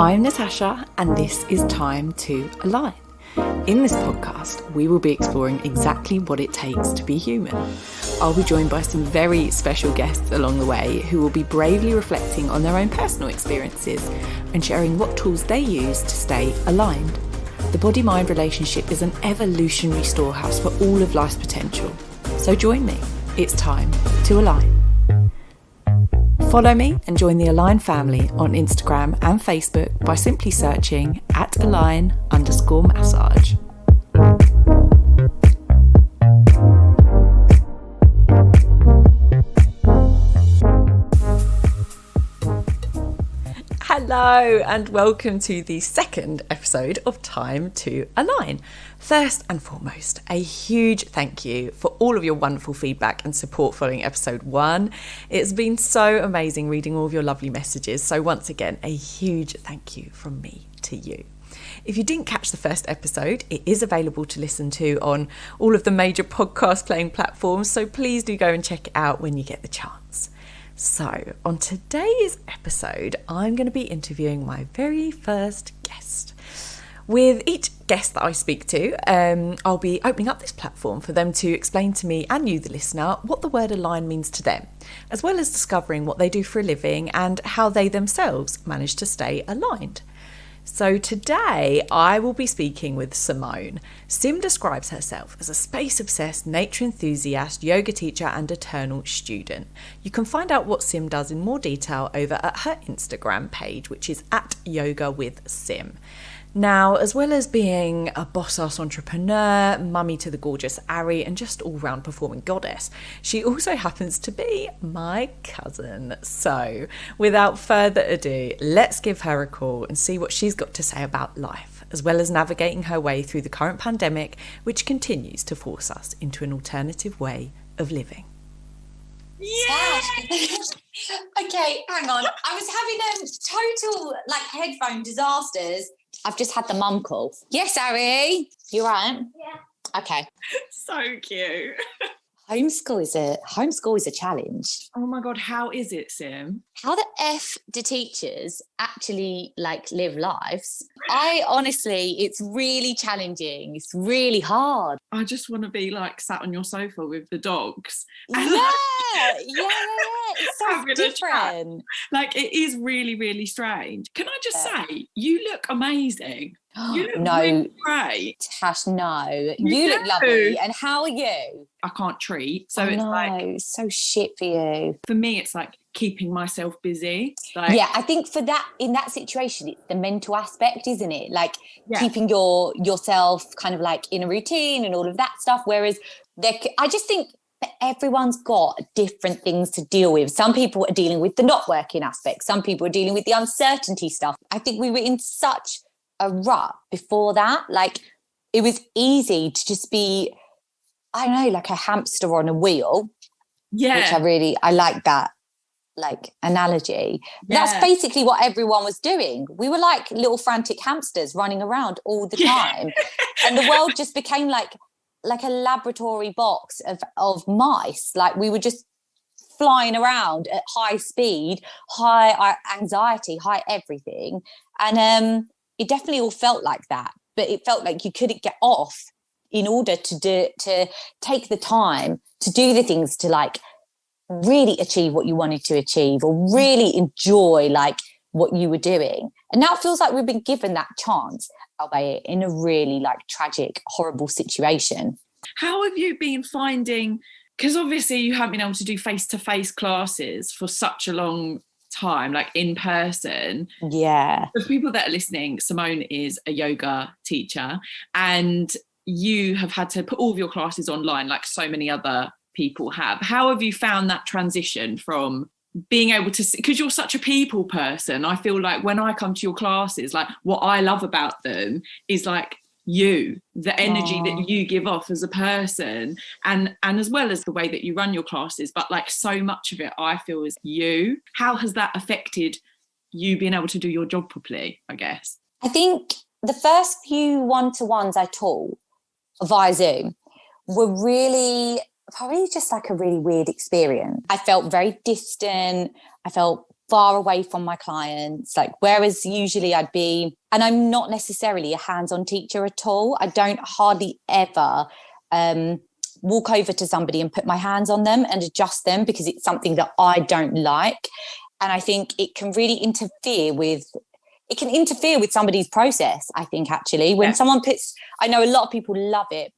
I'm Natasha, and this is Time to Align. In this podcast, we will be exploring exactly what it takes to be human. I'll be joined by some very special guests along the way who will be bravely reflecting on their own personal experiences and sharing what tools they use to stay aligned. The body-mind relationship is an evolutionary storehouse for all of life's potential. So join me. It's time to align. Follow me and join the Align family on Instagram and Facebook by simply searching @align_massage. Hello and welcome to the second episode of Time to Align. First and foremost, a huge thank you for all of your wonderful feedback and support following episode 1. It's been so amazing reading all of your lovely messages. So once again, a huge thank you from me to you. If you didn't catch the first episode, it is available to listen to on all of the major podcast playing platforms. So please do go and check it out when you get the chance. So, on today's episode, I'm going to be interviewing my very first guest. With each guest that I speak to, I'll be opening up this platform for them to explain to me and you, the listener, what the word align means to them, as well as discovering what they do for a living and how they themselves manage to stay aligned. So today I will be speaking with Simone. Sim describes herself as a space-obsessed, nature enthusiast, yoga teacher and eternal student. You can find out what Sim does in more detail over at her Instagram page, which is @yogawithsim. Now, as well as being a boss-ass entrepreneur, mummy to the gorgeous Ari, and just all-round performing goddess, she also happens to be my cousin. So, without further ado, let's give her a call and see what she's got to say about life, as well as navigating her way through the current pandemic, which continues to force us into an alternative way of living. Yeah. Okay, hang on. I was having total headphone disasters. I've just had the mum call. Yes, Ari. You right? Yeah. Okay. So cute. Homeschool is a challenge. Oh my God, how is it, Sim? How the F do teachers actually live lives? It's really challenging. It's really hard. I just want to be sat on your sofa with the dogs. Yeah. It's so different. It is really, really strange. Can I just say, you look amazing. You look No, really great. Tash, no. You look lovely. And how are you? I can't treat. So it's so shit for you. For me, it's keeping myself busy. Yeah, I think in that situation, it's the mental aspect, isn't it? Keeping yourself kind of in a routine and all of that stuff. Whereas I just think that everyone's got different things to deal with. Some people are dealing with the not working aspect. Some people are dealing with the uncertainty stuff. I think we were in such a rut before that. It was easy to just be, I don't know, like a hamster on a wheel. Yeah. Which I like that analogy. Yeah. That's basically what everyone was doing. We were like little frantic hamsters running around all the time. And the world just became like a laboratory box of mice. We were just flying around at high speed, high anxiety, high everything. And it definitely all felt like that, but it felt like you couldn't get off in order to take the time to do the things to really achieve what you wanted to achieve, or really enjoy what you were doing. And now it feels like we've been given that chance, albeit in a really tragic, horrible situation. How have you been finding, because obviously you haven't been able to do face-to-face classes for such a long time, in person. Yeah. For people that are listening, Simone is a yoga teacher, and you have had to put all of your classes online like so many other people have. How have you found that transition from being able to, because you're such a people person, I feel like when I come to your classes, what I love about them is the energy that you give off as a person, and as well as the way that you run your classes, but so much of it I feel is you. How has that affected you being able to do your job properly, I guess? I think the first few one-to-ones I taught via Zoom were really probably just a really weird experience. I felt very distant. I felt far away from my clients, like whereas usually I'd be, and I'm not necessarily a hands-on teacher at all. I don't hardly ever walk over to somebody and put my hands on them and adjust them, because it's something that I don't like. And I think it can really interfere with somebody's process. I think actually when someone puts, I know a lot of people love it,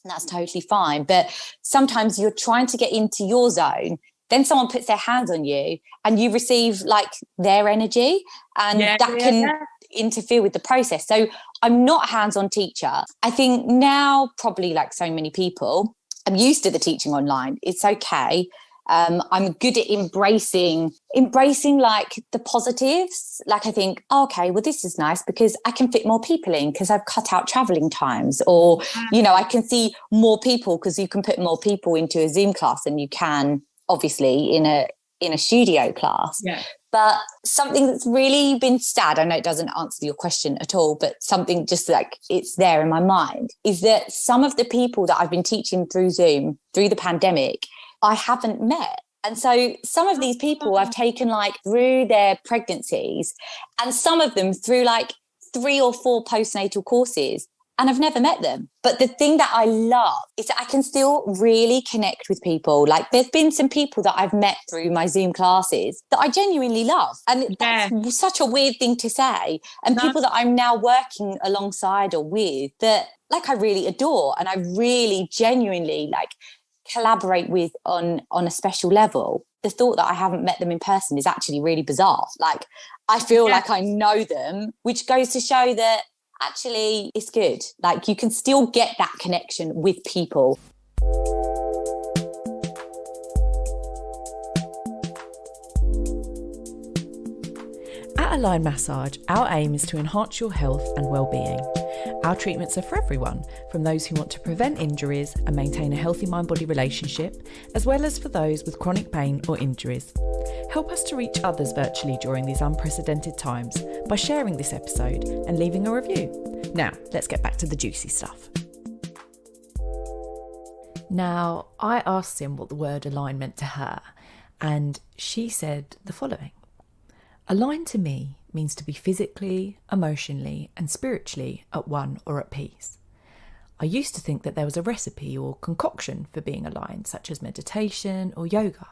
and that's totally fine, but sometimes you're trying to get into your zone, then someone puts their hands on you and you receive like their energy, and that can interfere with the process. So I'm not a hands-on teacher. I think now, probably like so many people, I'm used to the teaching online. It's okay. I'm good at embracing like the positives. Like I think, oh, okay, well, this is nice because I can fit more people in because I've cut out traveling times, or, you know, I can see more people because you can put more people into a Zoom class than you can obviously in a studio class. Yeah. But something that's really been sad, I know it doesn't answer your question at all, but something just like it's there in my mind, is that some of the people that I've been teaching through Zoom through the pandemic, I haven't met. And so some of these people I've taken like through their pregnancies, and some of them through like 3 or 4 postnatal courses, and I've never met them. But the thing that I love is that I can still really connect with people. Like there's been some people that I've met through my Zoom classes that I genuinely love. And that's such a weird thing to say. And people that I'm now working alongside or with that like I really adore and I really genuinely like collaborate with on a special level. The thought that I haven't met them in person is actually really bizarre. Like I feel like I know them, which goes to show that actually it's good. Like you can still get that connection with people. At Align Massage, our aim is to enhance your health and well-being. Our treatments are for everyone, from those who want to prevent injuries and maintain a healthy mind-body relationship, as well as for those with chronic pain or injuries. Help us to reach others virtually during these unprecedented times by sharing this episode and leaving a review. Now, let's get back to the juicy stuff. Now, I asked Sim what the word align meant to her, and she said the following. Align to me means to be physically, emotionally, and spiritually at one or at peace. I used to think that there was a recipe or concoction for being aligned, such as meditation or yoga.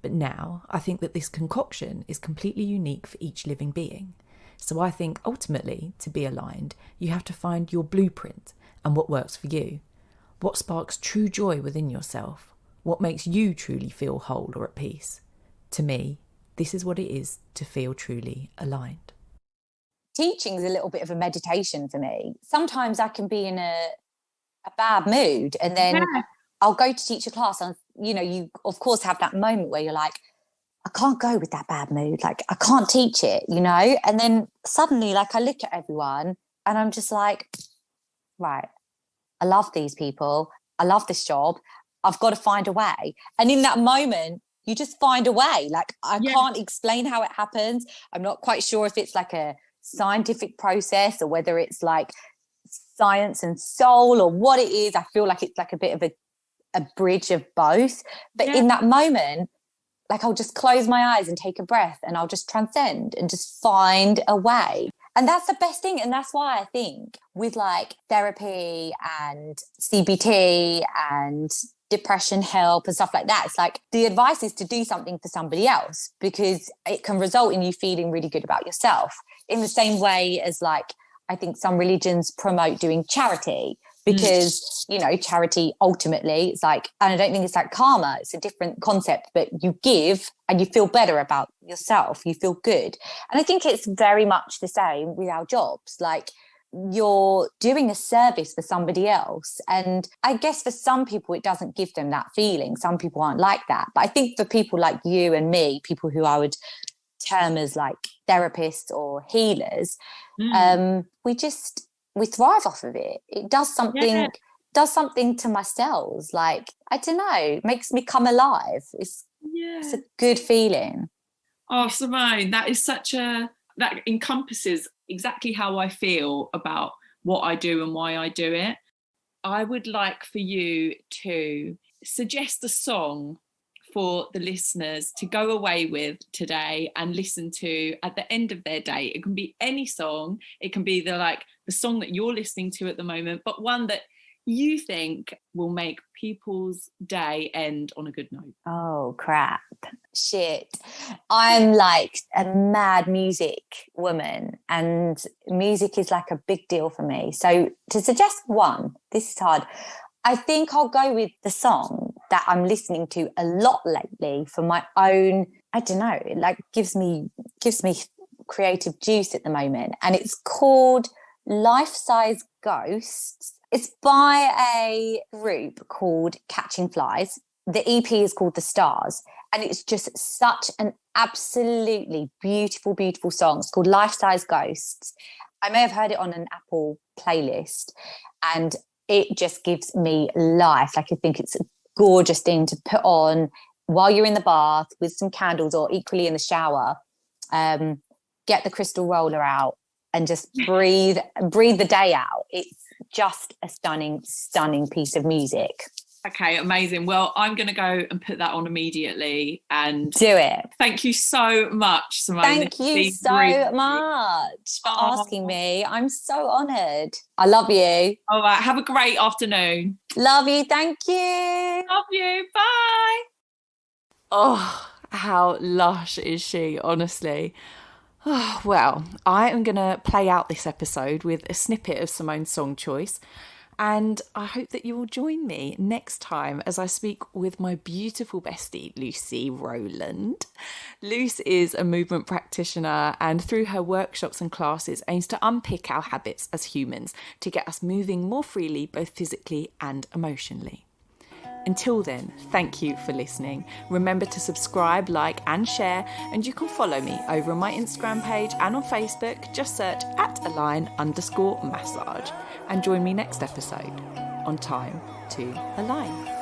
But now I think that this concoction is completely unique for each living being. So I think ultimately, to be aligned, you have to find your blueprint and what works for you. What sparks true joy within yourself? What makes you truly feel whole or at peace? To me, this is what it is to feel truly aligned. Teaching is a little bit of a meditation for me. Sometimes I can be in a bad mood and then I'll go to teach a class and, you know, you of course have that moment where you're like, I can't go with that bad mood. Like I can't teach it, you know? And then suddenly like I look at everyone and I'm just like, right, I love these people. I love this job. I've got to find a way. And in that moment, you just find a way. Like I can't explain how it happens. I'm not quite sure if it's like a scientific process or whether it's like science and soul or what it is. I feel like it's like a bit of a bridge of both. But in that moment, like I'll just close my eyes and take a breath and I'll just transcend and just find a way. And that's the best thing. And that's why I think with like therapy and CBT and depression help and stuff like that, it's like the advice is to do something for somebody else because it can result in you feeling really good about yourself, in the same way as like I think some religions promote doing charity because you know, charity ultimately it's like, and I don't think it's like karma, it's a different concept, but you give and you feel better about yourself, you feel good. And I think it's very much the same with our jobs. Like you're doing a service for somebody else, and I guess for some people it doesn't give them that feeling. Some people aren't like that, but I think for people like you and me, people who I would term as like therapists or healers, we thrive off of it. It does something to my cells. Like I don't know, it makes me come alive. It's a good feeling. Oh, Simone, that encompasses exactly how I feel about what I do and why I do it. I would like for you to suggest a song for the listeners to go away with today and listen to at the end of their day? It can be any song. It can be the song that you're listening to at the moment, but one that you think will make people's day end on a good note. Oh, crap. Shit. I'm like a mad music woman, and music is like a big deal for me. So to suggest one, this is hard. I think I'll go with the song that I'm listening to a lot lately for my own, I don't know, it like gives me creative juice at the moment. And it's called Life Size Ghosts. It's by a group called Catching Flies. The EP is called The Stars, and it's just such an absolutely beautiful, beautiful song. It's called Life Size Ghosts. I may have heard it on an Apple playlist, and it just gives me life. Like, I think it's a gorgeous thing to put on while you're in the bath with some candles, or equally in the shower. Get the crystal roller out and just breathe the day out. It's just a stunning, stunning piece of music. Okay, amazing. Well, I'm going to go and put that on immediately and do it. Thank you so much, Simone. Thank you so much for asking me. I'm so honoured. I love you. All right, have a great afternoon. Love you. Thank you. Love you. Bye. Oh, how lush is she, honestly. Oh, well, I am going to play out this episode with a snippet of Simone's song choice, and I hope that you will join me next time as I speak with my beautiful bestie, Lucy Rowland. Luce is a movement practitioner, and through her workshops and classes aims to unpick our habits as humans to get us moving more freely, both physically and emotionally. Until then, thank you for listening. Remember to subscribe, like and share, and you can follow me over on my Instagram page and on Facebook. Just search @align_massage and join me next episode on Time to Align.